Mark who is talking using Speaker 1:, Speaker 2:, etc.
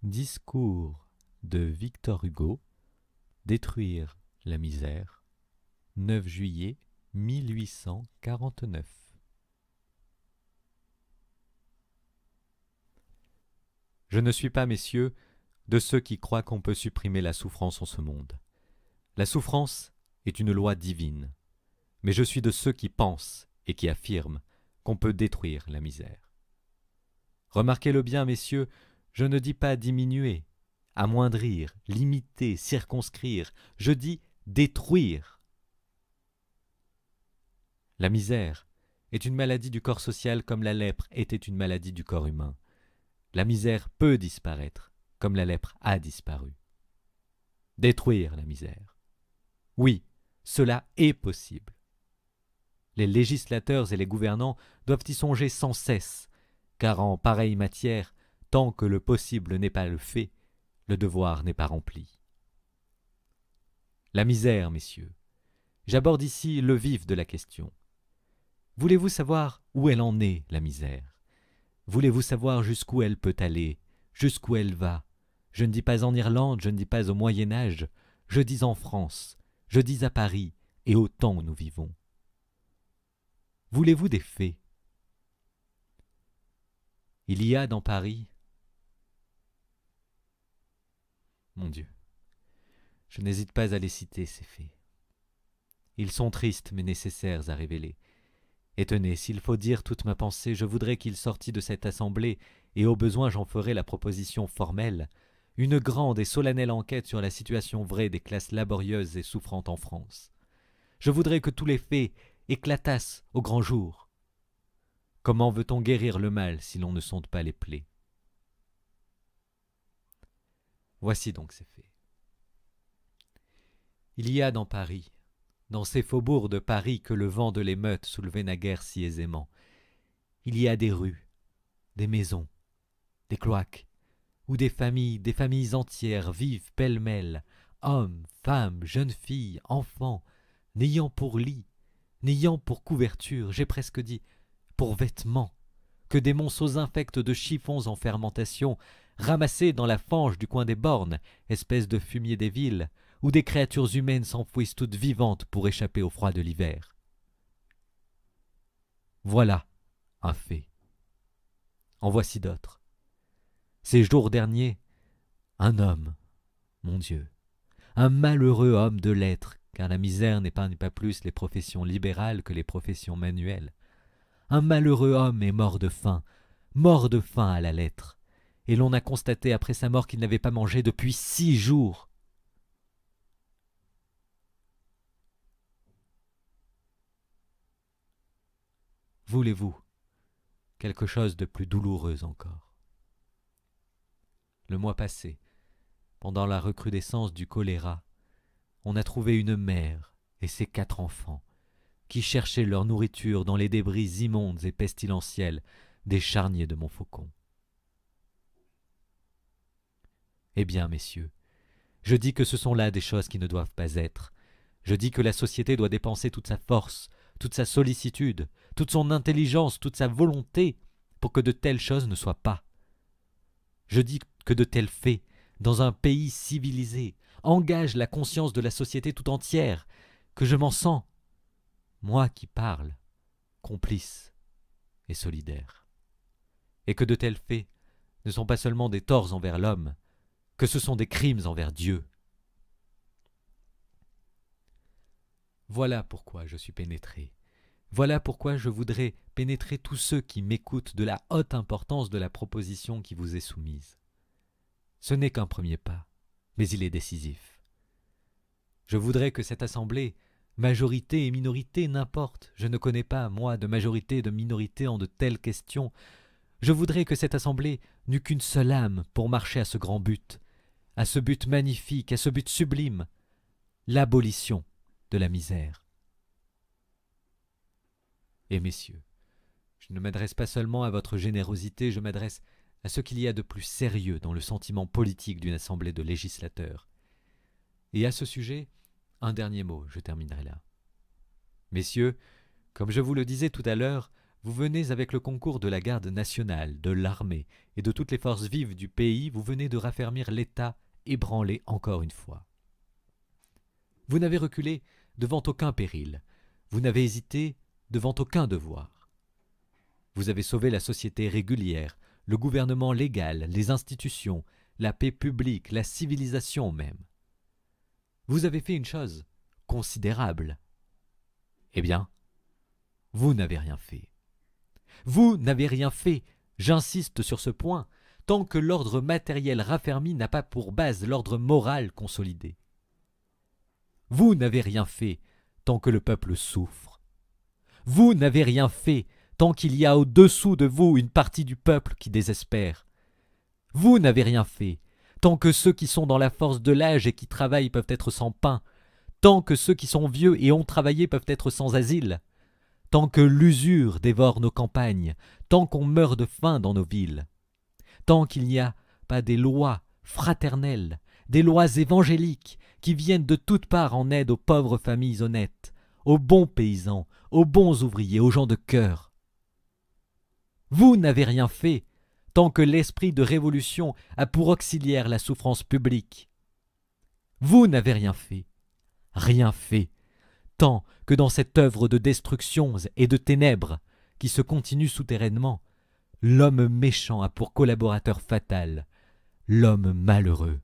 Speaker 1: Discours de Victor Hugo, Détruire la misère, 9 juillet 1849. Je ne suis pas, messieurs, de ceux qui croient qu'on peut supprimer la souffrance en ce monde. La souffrance est une loi divine, mais je suis de ceux qui pensent et qui affirment qu'on peut détruire la misère. Remarquez-le bien, messieurs, je ne dis pas diminuer, amoindrir, limiter, circonscrire, je dis détruire. La misère est une maladie du corps social comme la lèpre était une maladie du corps humain. La misère peut disparaître comme la lèpre a disparu. Détruire la misère. Oui, cela est possible. Les législateurs et les gouvernants doivent y songer sans cesse, car en pareille matière, tant que le possible n'est pas le fait, le devoir n'est pas rempli. La misère, messieurs. J'aborde ici le vif de la question. Voulez-vous savoir où elle en est, la misère? Voulez-vous savoir jusqu'où elle peut aller, jusqu'où elle va? Je ne dis pas en Irlande, je ne dis pas au Moyen-Âge, je dis en France, je dis à Paris et au temps où nous vivons. Voulez-vous des faits? Il y a dans Paris... Mon Dieu, je n'hésite pas à les citer, ces faits. Ils sont tristes mais nécessaires à révéler. Et tenez, s'il faut dire toute ma pensée, je voudrais qu'il sortît de cette assemblée, et au besoin j'en ferai la proposition formelle, une grande et solennelle enquête sur la situation vraie des classes laborieuses et souffrantes en France. Je voudrais que tous les faits éclatassent au grand jour. Comment veut-on guérir le mal si l'on ne sonde pas les plaies? Voici donc ces faits. Il y a dans Paris, dans ces faubourgs de Paris que le vent de l'émeute soulevait naguère si aisément, il y a des rues, des maisons, des cloaques, où des familles entières vivent pêle-mêle, hommes, femmes, jeunes filles, enfants, n'ayant pour lit, n'ayant pour couverture, j'ai presque dit, pour vêtements, que des monceaux infects de chiffons en fermentation, ramassés dans la fange du coin des bornes, espèce de fumier des villes, où des créatures humaines s'enfouissent toutes vivantes pour échapper au froid de l'hiver. Voilà un fait. En voici d'autres. Ces jours derniers, un homme, mon Dieu, un malheureux homme de lettres, car la misère n'épargne pas plus les professions libérales que les professions manuelles. Un malheureux homme est mort de faim à la lettre, et l'on a constaté après sa mort qu'il n'avait pas mangé depuis 6 jours. Voulez-vous quelque chose de plus douloureux encore? Le mois passé, pendant la recrudescence du choléra, on a trouvé une mère et ses 4 enfants qui cherchaient leur nourriture dans les débris immondes et pestilentiels des charniers de Montfaucon. Eh bien, messieurs, je dis que ce sont là des choses qui ne doivent pas être. Je dis que la société doit dépenser toute sa force, toute sa sollicitude, toute son intelligence, toute sa volonté pour que de telles choses ne soient pas. Je dis que de tels faits, dans un pays civilisé, engagent la conscience de la société tout entière, que je m'en sens, moi qui parle, complice et solidaire. Et que de tels faits ne sont pas seulement des torts envers l'homme, que ce sont des crimes envers Dieu. Voilà pourquoi je suis pénétré. Voilà pourquoi je voudrais pénétrer tous ceux qui m'écoutent de la haute importance de la proposition qui vous est soumise. Ce n'est qu'un premier pas, mais il est décisif. Je voudrais que cette assemblée, majorité et minorité, n'importe, je ne connais pas, moi, de majorité et de minorité en de telles questions, je voudrais que cette assemblée n'eût qu'une seule âme pour marcher à ce grand but, à ce but magnifique, à ce but sublime, l'abolition de la misère. Et messieurs, je ne m'adresse pas seulement à votre générosité, je m'adresse à ce qu'il y a de plus sérieux dans le sentiment politique d'une assemblée de législateurs. Et à ce sujet, un dernier mot, je terminerai là. Messieurs, comme je vous le disais tout à l'heure, Vous venez avec le concours de la garde nationale, de l'armée et de toutes les forces vives du pays, vous venez de raffermir l'État ébranlé encore une fois. Vous n'avez reculé devant aucun péril, vous n'avez hésité devant aucun devoir. Vous avez sauvé la société régulière, le gouvernement légal, les institutions, la paix publique, la civilisation même. Vous avez fait une chose considérable. Eh bien, vous n'avez rien fait. Vous n'avez rien fait, j'insiste sur ce point, tant que l'ordre matériel raffermi n'a pas pour base l'ordre moral consolidé. Vous n'avez rien fait tant que le peuple souffre. Vous n'avez rien fait tant qu'il y a au-dessous de vous une partie du peuple qui désespère. Vous n'avez rien fait tant que ceux qui sont dans la force de l'âge et qui travaillent peuvent être sans pain, tant que ceux qui sont vieux et ont travaillé peuvent être sans asile, tant que l'usure dévore nos campagnes, tant qu'on meurt de faim dans nos villes, tant qu'il n'y a pas des lois fraternelles, des lois évangéliques qui viennent de toutes parts en aide aux pauvres familles honnêtes, aux bons paysans, aux bons ouvriers, aux gens de cœur. Vous n'avez rien fait tant que l'esprit de révolution a pour auxiliaire la souffrance publique. Vous n'avez rien fait, tant que dans cette œuvre de destruction et de ténèbres qui se continue souterrainement, l'homme méchant a pour collaborateur fatal l'homme malheureux.